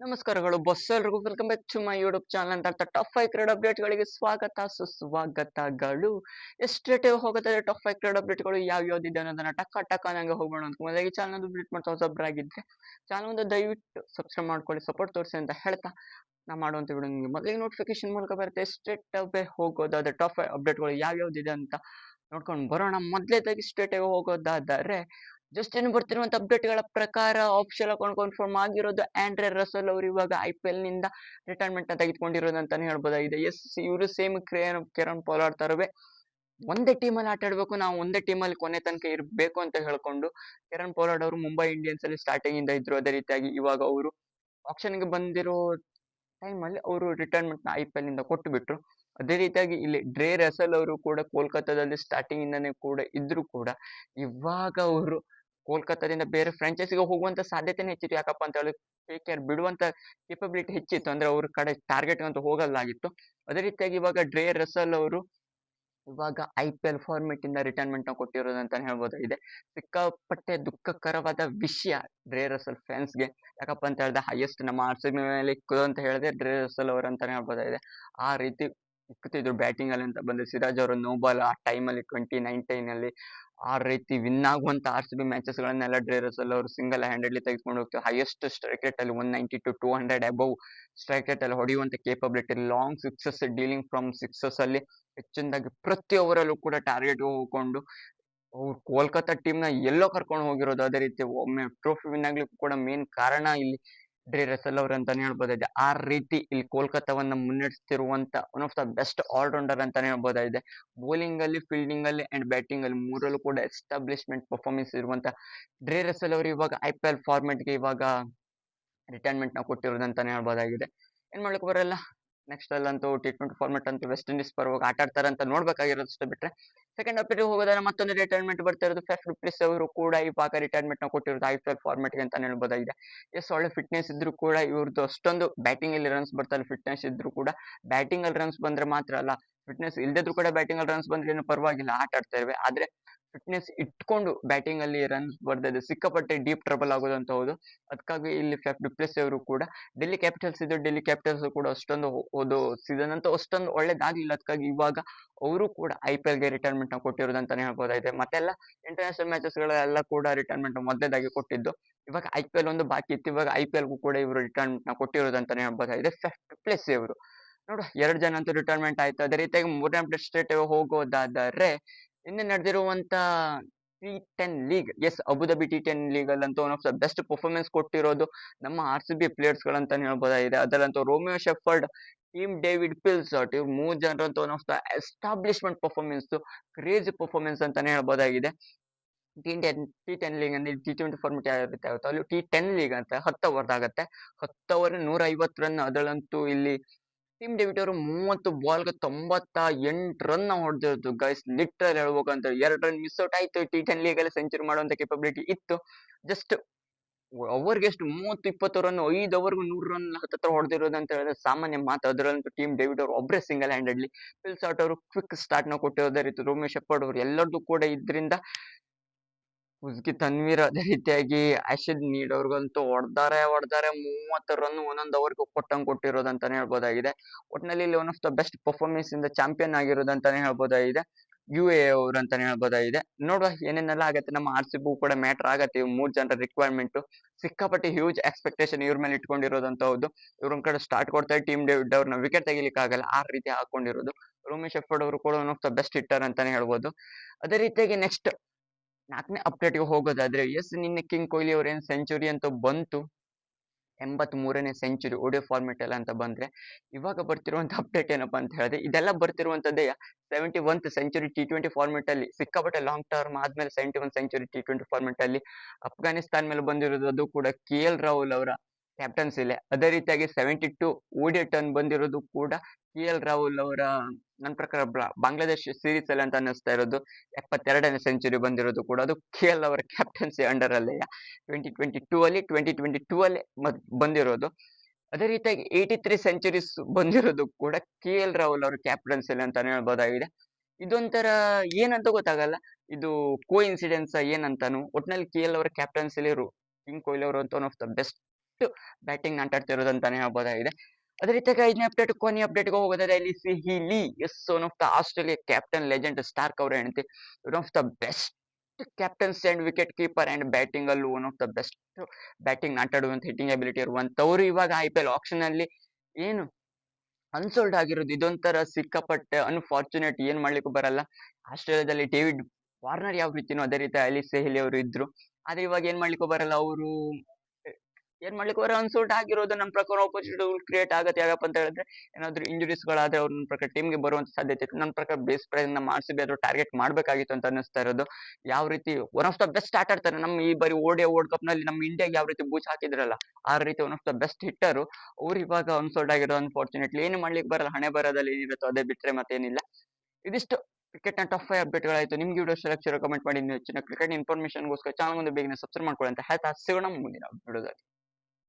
ನಮಸ್ಕಾರಗಳು ಬಸ್ ಎಲ್ರಿಗೂ welcome back to my YouTube channel ಅಂತ ಟಾಪ್ 5 ಕ್ರೀಡಾ ಅಪ್ಡೇಟ್ಗಳಿಗೆ ಸ್ವಾಗತ ಸುಸ್ವಾಗತಗಳು. ಎಷ್ಟೇ ಹೋಗುತ್ತೆ ಟಾಪ್ 5 ಕ್ರೀಡಾ ಅಪ್ಡೇಟ್ಗಳು ಯಾವ್ಯಾವ್ದಿದೆ ಅನ್ನೋದನ್ನ ಟಕ್ಕ ನಂಗೆ ಹೋಗೋಣ ಅಂತ ಮೊದಲಾಗಿ ಚಾನಲ್ ವಿಸಿಟ್ ಮಾಡ್ತಾ ಹೊಸಬ್ರಾಗಿದ್ರೆ ಚಾನಲ್ ಒಂದು ದಯವಿಟ್ಟು ಸಬ್ಸ್ಕ್ರೈಬ್ ಮಾಡ್ಕೊಳ್ಳಿ, ಸಪೋರ್ಟ್ ತೋರಿಸಿ ಅಂತ ಹೇಳ್ತಾ ನಾ ಮಾಡುವಂತ ವಿಡಿಯೋ ನಿಮಗೆ ಮೊದಲಿಗೆ ನೋಟಿಫಿಕೇಶನ್ ಮೂಲಕ ಬರುತ್ತೆ. ಸ್ಟ್ರೇಟ್ ಅವೇ ಹೋಗೋದಾದ್ರೆ ಟಾಪ್ 5 ಅಪ್ಡೇಟ್ಗಳು ಯಾವ್ಯಾವ್ದಿದೆ ಅಂತ ನೋಡ್ಕೊಂಡು ಬರೋಣ. ಮೊದಲೇದಾಗಿ ಸ್ಟ್ರೇಟ್ ಅವೇ ಹೋಗೋದಾದರೆ ಜಸ್ಟ್ ಇನ್ನು ಬರ್ತಿರುವಂತ ಅಪ್ಡೇಟ್ಗಳ ಪ್ರಕಾರ ಆಫಿಷಿಯಲ್ ಅಕೌಂಟ್ ಕನ್ಫರ್ಮ್ ಆಗಿರೋದು ಆಂಡ್ರೆ ರಸಲ್ ಅವರು ಇವಾಗ IPL ನಿಂದ ರಿಟೈರ್ಮೆಂಟ್ ನ ತೆಗೆದುಕೊಂಡಿರೋದು ಅಂತಾನೆ ಹೇಳ್ಬೋದಾಗಿದೆ. ಎಸ್, ಇವರು ಸೇಮ್ ಕೆರನ್ ಪೊಲಾರ್ಡ್ ತರವೇ ಒಂದೇ ಟೀಮಲ್ಲಿ ಆಟ ಆಡ್ಬೇಕು, ನಾವು ಒಂದೇ ಟೀಮಲ್ಲಿ ಕೊನೆ ತನಕ ಇರಬೇಕು ಅಂತ ಹೇಳ್ಕೊಂಡು ಕೆರನ್ ಪೊಲಾರ್ಡ್ ಅವರು ಮುಂಬೈ ಇಂಡಿಯನ್ಸ್ ಅಲ್ಲಿ ಸ್ಟಾರ್ಟಿಂಗ್ ಇಂದ ಇದ್ರು. ಅದೇ ರೀತಿಯಾಗಿ ಇವಾಗ ಅವರು ಆಪ್ಷನ್ ಗೆ ಬಂದಿರೋ ಟೈಮ್ ಅಲ್ಲಿ ಅವರು ರಿಟೈರ್ಮೆಂಟ್ ನ IPL ನಿಂದ ಕೊಟ್ಟು ಬಿಟ್ರು. ಅದೇ ರೀತಿಯಾಗಿ ಇಲ್ಲಿ ಡ್ರೇ ರಸಲ್ ಅವರು ಕೂಡ ಕೋಲ್ಕತ್ತಾದಲ್ಲಿ ಸ್ಟಾರ್ಟಿಂಗ್ ಇಂದಾನೆ ಕೂಡ ಇದ್ರು ಕೂಡ ಇವಾಗ ಅವರು ಕೋಲ್ಕತ್ತಾದಿಂದ ಬೇರೆ ಫ್ರಾಂಚೈಸಿಗೆ ಹೋಗುವಂತ ಸಾಧ್ಯತೆನೇ ಹೆಚ್ಚಿತ್ತು. ಯಾಕಪ್ಪ ಅಂತ ಹೇಳಿ KKR ಬಿಡುವಂತ ಕೇಪಬಿಲಿಟಿ ಹೆಚ್ಚಿತ್ತು, ಅಂದ್ರೆ ಅವ್ರ ಕಡೆ ಟಾರ್ಗೆಟ್ ಅಂತ ಹೋಗಲಾಗಿತ್ತು. ಅದೇ ರೀತಿಯಾಗಿ ಇವಾಗ ಡ್ರೇ ರಸಲ್ ಅವರು ಇವಾಗ IPL ಫಾರ್ಮೆಟ್ ಇಂದ ರಿಟೈರ್ಮೆಂಟ್ ನ ಕೊಟ್ಟಿರೋದು ಅಂತಾನೆ ಹೇಳ್ಬೋದಾಗಿದೆ. ಸಿಕ್ಕಾಪಟ್ಟೆ ದುಃಖಕರವಾದ ವಿಷಯ ಡ್ರೇ ರಸಲ್ ಫ್ಯಾನ್ಸ್ಗೆ. ಯಾಕಪ್ಪ ಅಂತ ಹೇಳಿದ್ರೆ ಹೈಯೆಸ್ಟ್ ನಮ್ಮ RCB ಮೇಲೆ ಇಕ್ಕು ಅಂತ ಹೇಳಿದ್ರೆ ಡ್ರೇ ರಸಲ್ ಅವರು ಅಂತಾನೆ ಹೇಳ್ಬೋದಾಗಿದೆ. ಆ ರೀತಿ ಇಕ್ತಿದ್ರು ಬ್ಯಾಟಿಂಗ್ ಅಲ್ಲಿ ಅಂತ ಬಂದ್ರೆ ಸಿರಾಜ್ ಅವರು ನೋ ಬಾಲ್ ಆ ಟೈಮಲ್ಲಿ 2019 ಅಲ್ಲಿ ಆ ರೀತಿ ವಿನ್ ಆಗುವಂತ RCB ಮ್ಯಾಚಸ್ ಗಳನ್ನೆಲ್ಲ ಡ್ರೇ ರಸಲ್ ಅವರು ಸಿಂಗಲ್ ಹ್ಯಾಂಡೆಡ್ಲಿ ತೆಗೆದುಕೊಂಡು ಹೋಗ್ತಾರೆ. ಹೈಯೆಸ್ಟ್ ಸ್ಟ್ರೈಕ್ ರೇಟ್ ಅಲ್ಲಿ 190 to 200 ಅಬೌವ್ ಸ್ಟ್ರೈಕ್ ರೇಟ್ ಅಲ್ಲಿ ಹೊಡೆಯುವಂತ capability, long sixes, dealing from sixes ಅಲ್ಲಿ ಹೆಚ್ಚಿನದಾಗಿ ಪ್ರತಿ ಓವರ್ ಅಲ್ಲೂ ಕೂಡ ಟಾರ್ಗೆಟ್ ಹೋಗ್ಕೊಂಡು ಅವ್ರು ಕೋಲ್ಕತ್ತಾ ಟೀಮ್ ನ ಎಲ್ಲೋ ಕರ್ಕೊಂಡು ಹೋಗಿರೋದು. ಅದೇ ರೀತಿ ಒಮ್ಮೆ ಟ್ರೋಫಿ ವಿನ್ ಆಗ್ಲಿಕ್ಕೂ ಕೂಡ ಮೇನ್ ಕಾರಣ ಇಲ್ಲಿ ಡ್ರೇ ರಸಲ್ ಅವರು ಅಂತಾನೆ ಹೇಳ್ಬೋದಾಗಿದೆ. ಆ ರೀತಿ ಇಲ್ಲಿ ಕೋಲ್ಕತ್ತಾವನ್ನ ಮುನ್ನಡೆಸ್ತಿರುವಂತ one of the best allrounder ಅಂತಾನೆ ಹೇಳ್ಬೋದಾಗಿದೆ. ಬೌಲಿಂಗ್ ಅಲ್ಲಿ, ಫೀಲ್ಡಿಂಗ್ ಅಲ್ಲಿ ಅಂಡ್ ಬ್ಯಾಟಿಂಗ್ ಅಲ್ಲಿ ಮೂರಲ್ಲೂ ಕೂಡ ಎಸ್ಟಾಬ್ಲಿಷ್ಮೆಂಟ್ ಪರ್ಫಾರ್ಮೆನ್ಸ್ ಇರುವಂತ ಡ್ರೇ ರಸಲ್ ಅವರು ಇವಾಗ IPL ಫಾರ್ಮೆಟ್ ಗೆ ಇವಾಗ ರಿಟೈರ್ಮೆಂಟ್ ನ ಕೊಟ್ಟಿರೋದು ಅಂತಾನೆ ಹೇಳ್ಬೋದಾಗಿದೆ. ಏನ್ ಮಾಡ್ಲಿಕ್ಕೆ ಬರಲ್ಲ, ನೆಕ್ಸ್ಟ್ ಅಲ್ಲಂತೂ T20 ಫಾರ್ಮೆಟ್ ಅಂತೂ ವೆಸ್ಟ್ ಇಂಡೀಸ್ ಪರವಾಗಿ ಆಟ ಆಡ್ತಾರೆ ಅಂತ ನೋಡ್ಬೇಕಾಗಿರೋದು ಅಷ್ಟೇ. ಬಿಟ್ರೆ ಸೆಕೆಂಡ್ ಅಪ್ಡೇಟ್ ಹೋಗೋದಾದ್ರೆ ಮತ್ತೊಂದು ರಿಟೈರ್ಮೆಂಟ್ ಬರ್ತಾ ಇರೋದು ಫೆಫ್ ಡು ಪ್ಲೆಸಿಸ್ ಅವರು ಕೂಡ ಇವಾಗ ರಿಟೈರ್ಮೆಂಟ್ ನ ಕೊಟ್ಟಿರೋದು IPL ಫಾರ್ಮೆಟ್ ಗೆ ಅಂತ ಹೇಳ್ಬೋದಾಗಿದೆ. ಎಸ್, ಒಳ್ಳೆ ಫಿಟ್ನೆಸ್ ಇದ್ರು ಕೂಡ ಇವ್ರದ್ದು ಅಷ್ಟೊಂದು ಬ್ಯಾಟಿಂಗ್ ಅಲ್ಲಿ ರನ್ಸ್ ಬರ್ತಾರೆ. ಫಿಟ್ನೆಸ್ ಇದ್ರು ಕೂಡ ಬ್ಯಾಟಿಂಗ್ ಅಲ್ಲಿ ರನ್ಸ್ ಬಂದ್ರೆ ಮಾತ್ರ ಅಲ್ಲ, ಫಿಟ್ನೆಸ್ ಇಲ್ದಿದ್ರು ಕೂಡ ಬ್ಯಾಟಿಂಗ್ ಅಲ್ಲಿ ರನ್ಸ್ ಬಂದ್ರೆ ಏನು ಪರವಾಗಿಲ್ಲ, ಆಟ ಆಡ್ತಾ ಇರುವೆ. ಆದ್ರೆ ಫಿಟ್ನೆಸ್ ಇಟ್ಕೊಂಡು ಬ್ಯಾಟಿಂಗ್ ಅಲ್ಲಿ ರನ್ಸ್ ಬರ್ದಿದೆ ಸಿಕ್ಕಾಪಟ್ಟೆ ಡೀಪ್ ಟ್ರಬಲ್ ಆಗೋದು ಅಂತ ಹೌದು. ಅದಕ್ಕಾಗಿ ಇಲ್ಲಿ ಫೆಫ್ ಡು ಪ್ಲೆಸಿಸ್ ಅವರು ಕೂಡ ಡೆಲ್ಲಿ ಕ್ಯಾಪಿಟಲ್ಸ್ ಇದ್ದು, ಡೆಲ್ಲಿ ಕ್ಯಾಪಿಟಲ್ಸ್ ಕೂಡ ಅಷ್ಟೊಂದು ಹೋದು ಸೀಸನ್ ಅಂತೂ ಅಷ್ಟೊಂದು ಒಳ್ಳೇದಾಗ್ಲಿಲ್ಲ. ಅದಕ್ಕಾಗಿ ಇವಾಗ ಅವರು ಕೂಡ IPL ಗೆ ರಿಟೈರ್ಮೆಂಟ್ ನ ಕೊಟ್ಟಿರೋದು ಅಂತಾನೆ ಹೇಳ್ಬೋದಾಗಿದೆ. ಮತ್ತೆಲ್ಲ ಇಂಟರ್ನ್ಯಾಷನಲ್ ಮ್ಯಾಚಸ್ ಗಳೆಲ್ಲ ಕೂಡ ರಿಟೈರ್ಮೆಂಟ್ ಮೊದಲೇದಾಗಿ ಕೊಟ್ಟಿದ್ದು. ಇವಾಗ IPL ಒಂದು ಬಾಕಿ ಇತ್ತು, ಇವಾಗ IPL ಗೂ ಕೂಡ ಇವರು ರಿಟೈರ್ಮೆಂಟ್ ನ ಕೊಟ್ಟಿರೋದು ಅಂತಾನೆ ಹೇಳ್ಬೋದಾಗಿದೆ ಫೆಫ್ ಡು ಪ್ಲೆಸಿಸ್ ಅವರು. ನೋಡು, 2 ಜನ ಅಂತೂ ರಿಟೈರ್ಮೆಂಟ್ ಆಯ್ತು. ಅದೇ ರೀತಿಯಾಗಿ ಮೂರನೇ ಅಪ್ಡೇಟ್ ಸ್ಟೇಟ್ ಹೋಗೋದಾದರೆ ನಿನ್ನೆ ನಡೆದಿರುವಂತ T10 league, yes, Abu Dhabi T10 league ಅಲ್ಲಂತೂ one of the best performance ಕೊಟ್ಟಿರೋದು ನಮ್ಮ RCB ಪ್ಲೇಯರ್ಸ್ ಗಳಂತಾನೆ ಹೇಳ್ಬೋದಾಗಿದೆ. ಅದರಲ್ಲಂತೂ Romeo Shepherd, Tim David Phil Salt, ಇವ್ರು 3 ಜನರಂತೂ one of the establishment performance, crazy performance ಅಂತಾನೆ ಹೇಳ್ಬೋದಾಗಿದೆ. T10 ಲೀಗ್ ಅಂದ್ರೆ T20 ಫಾರ್ಮೆಟ್ ಯಾವ ರೀತಿ ಆಗುತ್ತೋ ಅಲ್ಲಿ T10 ಲೀಗ್ ಅಂತ 10 ಓವರ್ ಆಗುತ್ತೆ. 10 ಓವರ್ 150 ರನ್. ಅದರಲ್ಲಂತೂ ಇಲ್ಲಿ ಟೀಮ್ ಡೇವಿಡ್ ಅವರು 30 ಬಾಲ್ಗೆ 98 ರನ್ ಹೊಡೆದಿರೋದು ಗೈಸ್. ಲಿಟ್ರಲ್ ಹೇಳ್ಬೇಕಂತ 2 ರನ್ ಮಿಸ್ ಔಟ್ ಆಯ್ತು. T10 ಲೀಗ್ ಅಲ್ಲಿ ಸೆಂಚುರಿ ಮಾಡುವಂತ ಕೇಪಬಿಲಿಟಿ ಇತ್ತು. ಜಸ್ಟ್ ಓವರ್ಗೆ ಎಷ್ಟು 30-20 ರನ್, 5 ಓವರ್ಗೂ 100 ರನ್ ಹತ್ತತ್ರ ಹೊಡೆದಿರೋದು ಅಂತ ಹೇಳಿದ್ರೆ ಸಾಮಾನ್ಯ ಮಾತು. ಅದರಲ್ಲಂತೂ ಟೀಮ್ ಡೇವಿಡ್ ಅವರು ಒಬ್ಬರೇ ಸಿಂಗಲ್ ಹ್ಯಾಂಡೆಡ್ಲಿ. ಪಿಲ್ಸಾರ್ಟ್ ಅವರು ಕ್ವಿಕ್ ಸ್ಟಾರ್ಟ್ ನ ಕೊಟ್ಟಿರೋದೇ ರೀತಿ ರೋಮಿಯೋ ಶೆಫರ್ಡ್ ಅವರು ಎಲ್ಲರದ್ದು ಕೂಡ ಇದ್ರಿಂದ ಉಜ್ಗಿ ತನ್ವೀರ್, ಅದೇ ರೀತಿಯಾಗಿ ಆಶಿದ್ ನೀಡ್ ಅವ್ರಿಗಂತೂ ಹೊಡ್ದಾರೆ 30 ರನ್ ಒಂದೊಂದು ಓವರ್ಗೆ ಕೊಟ್ಟಂಗೆ ಕೊಟ್ಟಿರೋದು ಅಂತಾನೆ ಹೇಳ್ಬೋದಾಗಿದೆ. ಒಟ್ನಲ್ಲಿ ಇಲ್ಲಿ one of the best performance ಇಂದ ಚಾಂಪಿಯನ್ ಆಗಿರೋದು ಅಂತಾನೆ ಹೇಳ್ಬೋದಾಗಿದೆ UAE ಅವ್ರು ಅಂತಾನೆ ಹೇಳ್ಬೋದಾಗಿದೆ. ನೋಡುವ ಏನೇನೆಲ್ಲ ಆಗತ್ತೆ. ನಮ್ಮ RCB ಕೂಡ ಮ್ಯಾಟರ್ ಆಗತ್ತೆ. ಇವ್ 3 ಜನರ ರಿಕ್ವೈರ್ಮೆಂಟ್ ಸಿಕ್ಕಾಪಟ್ಟೆ ಹ್ಯೂಜ್ ಎಕ್ಸ್ಪೆಕ್ಟೇಷನ್ ಇವ್ರ ಮೇಲೆ ಇಟ್ಕೊಂಡಿರೋದಂತ ಹೌದು. ಇವ್ರೊಂದ್ ಕಡೆ ಸ್ಟಾರ್ಟ್ ಕೊಡ್ತಾರೆ, ಟೀಮ್ ಡೇವಿಡ್ ಅವ್ರನ್ನ ವಿಕೆಟ್ ತೆಗಿಲಿಕ್ಕೆ ಆಗಲ್ಲ, ಆ ರೀತಿ ಹಾಕೊಂಡಿರೋದು. ರೋಮಿ ಶೆಫರ್ಡ್ ಅವರು ಕೂಡ one of the best hitter ಅಂತಾನೆ ಹೇಳ್ಬೋದು. ಅದೇ ರೀತಿಯಾಗಿ ನೆಕ್ಸ್ಟ್ 4ನೇ ಅಪ್ಡೇಟ್ಗೆ ಹೋಗೋದಾದ್ರೆ, ಎಸ್, ನಿನ್ನೆ ಕಿಂಗ್ ಕೊಹ್ಲಿ ಅವ್ರೇನ್ ಸೆಂಚುರಿ ಅಂತೂ ಬಂತು, 83ನೇ ಸೆಂಚುರಿ ODI ಫಾರ್ಮೆಟ್ ಎಲ್ಲ ಅಂತ ಬಂದ್ರೆ ಇವಾಗ ಬರ್ತಿರುವಂತ ಅಪ್ಡೇಟ್ ಏನಪ್ಪಾ ಅಂತ ಹೇಳಿದ್ರೆ, ಇದೆಲ್ಲ ಬರ್ತಿರುವಂತದ್ದೇ 71th ಸೆಂಚುರಿ T20 ಫಾರ್ಮೆಟ್ ಅಲ್ಲಿ. ಸಿಕ್ಕಾಪಟ್ಟೆ ಲಾಂಗ್ ಟರ್ಮ್ ಆದ್ಮೇಲೆ 71 ಸೆಂಚುರಿ T20 ಫಾರ್ಮೆಟ್ ಅಲ್ಲಿ ಅಫ್ಘಾನಿಸ್ತಾನ್ ಮೇಲೆ ಬಂದಿರೋದು. ಅದು ಕೂಡ KL ರಾಹುಲ್ ಅವರ ಕ್ಯಾಪ್ಟನ್ಸಿಲೆ. ಅದೇ ರೀತಿಯಾಗಿ 72 ODI ಟರ್ನ್ ಬಂದಿರೋದು ಕೂಡ KL ರಾಹುಲ್ ಅವರ, ನನ್ನ ಪ್ರಕಾರ ಬಾಂಗ್ಲಾದೇಶ್ ಸೀರೀಸ್ ಅಲ್ಲಿ ಅಂತ ಅನ್ನಿಸ್ತಾ ಇರೋದು. 72ನೇ ಸೆಂಚುರಿ ಬಂದಿರೋದು ಕೂಡ ಅದು KL ಅವರ ಕ್ಯಾಪ್ಟನ್ಸಿ ಅಂಡರ್ ಅಲ್ಲೇ 2022 ಅಲ್ಲಿ ಬಂದಿರೋದು. ಅದೇ ರೀತಿಯಾಗಿ 83 ಸೆಂಚುರೀಸ್ ಬಂದಿರೋದು ಕೂಡ KL ರಾಹುಲ್ ಅವರ ಕ್ಯಾಪ್ಟನ್ಸಿಲಿ ಅಂತಾನೆ ಹೇಳ್ಬೋದಾಗಿದೆ. ಇದೊಂಥರ ಏನಂತ ಗೊತ್ತಾಗಲ್ಲ, ಇದು ಕೋ ಇನ್ಸಿಡೆನ್ಸ್ ಏನಂತಾನು. ಒಟ್ನಲ್ಲಿ KL ಅವರ ಕ್ಯಾಪ್ಟನ್ಸಿಲಿ ಕಿಂಗ್ ಕೊಹ್ಲಿ ಅವರು ಅಂತ one of the best batting ಆಟ ಆಡ್ತಿರೋದು ಅಂತಾನೆ ಹೇಳ್ಬೋದಾಗಿದೆ. ಅದೇ ರೀತಿಯಾಗಿ 5ನೇ ಅಪ್ಡೇಟ್ ಕೊನೆಯ ಅಪ್ಡೇಟ್‌ಗೆ ಹೋಗೋದಾದ್ರೆ ಇಲ್ಲಿ ಸಿಹಿ yes one of the Australia captain legend Starc ಅವರ ಹೆಂಡತಿ. One of the best captaincy and wicket keeper and batting ಅಲ್ಲೂ one of the best batting ಆಟ ಆಡುವಂತ ಹಿಟ್ಟಿಂಗ್ ಎಬಿಲಿಟಿ ಇರುವಂತವ್ರು ಇವಾಗ IPL ಆಕ್ಷನ್ ಅಲ್ಲಿ ಏನು ಅನ್ಸೋಲ್ಡ್ ಆಗಿರೋದು ಇದೊಂಥರ ಸಿಕ್ಕಾಪಟ್ಟೆ ಅನ್ಫಾರ್ಚುನೇಟ್, ಏನ್ ಮಾಡ್ಲಿಕ್ಕೂ ಬರಲ್ಲ. ಆಸ್ಟ್ರೇಲಿಯಾದಲ್ಲಿ ಡೇವಿಡ್ ವಾರ್ನರ್ ಯಾವ ರೀತಿನೋ ಅದೇ ರೀತಿ ಅಲಿ ಸೆಹ್ಲಿ ಅವರು ಇದ್ರು. ಆದ್ರೆ ಇವಾಗ ಏನ್ ಮಾಡ್ಲಿಕ್ಕೂ ಬರಲ್ಲ. ಅವರು ಏನ್ ಮಾಡ್ಲಿಕ್ಕೆ ಬರಲ್ಲ, ಅನ್ಸೋಲ್ಡ್ ಆಗಿರೋದು ನನ್ನ ಪ್ರಕಾರ ಆಪೋಸಿಟ್ ಕ್ರಿಯೇಟ್ ಆಗತ್ತೆ. ಯಾಕಪ್ಪ ಅಂತ ಹೇಳಿದ್ರೆ ಏನಾದ್ರು ಇಂಜುರೀಸ್ ಗಳಾದ್ರೆ ಅವ್ರ ನನ್ನ ಪ್ರಕಾರ ಟೀಮ್ಗೆ ಬರುವಂತ ಸಾಧ್ಯತೆ ಇತ್ತು. ನನ್ನ ಪ್ರಕಾರ ಬೇಸ್ ಪ್ರೈಸ್ ನಮ್ಮ RCB ಆದ್ರೂ ಟಾರ್ಗೆಟ್ ಮಾಡ್ಬೇಕಾಗಿತ್ತು ಅಂತ ಅನಿಸ್ತಾ ಇರೋದು. ಯಾವ ರೀತಿ ಒನ್ ಆಫ್ ದ ಬೆಸ್ಟ್ ಆಟ ಆಡ್ತಾರೆ. ನಮ್ಮ ಈ ಬಾರಿ ODI ವರ್ಲ್ಡ್ ಕಪ್ ನಲ್ಲಿ ನಮ್ಮ ಇಂಡಿಯಾಗೆ ಯಾವ ರೀತಿ ಬೂಚ್ ಹಾಕಿದ್ರಲ್ಲ, ಆ ರೀತಿ ಒನ್ ಆಫ್ ದ ಬೆಸ್ಟ್ ಹಿಟ್ಟರು ಅವ್ರು ಇವಾಗ ಅನ್ಸೋಲ್ಡ್ ಆಗಿರೋ ಅನ್ಫಾರ್ಚುನೇಟ್ಲಿ. ಏನು ಮಾಡ್ಲಿಕ್ಕೆ ಬರಲ್ಲ, ಹಣೆ ಬರದಲ್ಲಿ ಏನಿರುತ್ತೋ ಅದೇ ಬಿಟ್ರೆ ಮತ್ತೇನಿಲ್ಲ. ಇದಿಷ್ಟು ಕ್ರಿಕೆಟ್ ನ ಟಫ್ 5 ಅಪ್ಡೇಟ್‌ಗಳಾಯ್ತು. ನಿಮ್ಗೆ ವಿಡಿಯೋ ಇಷ್ಟ ಆಗಿದ್ರೆ ಕಮೆಂಟ್ ಮಾಡಿ. ಇನ್ನು ಹೆಚ್ಚಿನ ಕ್ರಿಕೆಟ್ ಇನ್ಫಾರ್ಮೇಷನ್‌ಗೋಸ್ಕರ ಚಾನಲ್ ಮುಂದೆ ಬೇಗನೆ ಸಬ್ಸ್ಕ್ರೈಬ್ ಮಾಡ್ಕೊಳ್ಳಿ ಅಂತ ಹೇಳ್ತಾ ಸಿಗೋಣ ಮುಂದಿನ ವಿಡಿಯೋದಲ್ಲಿ.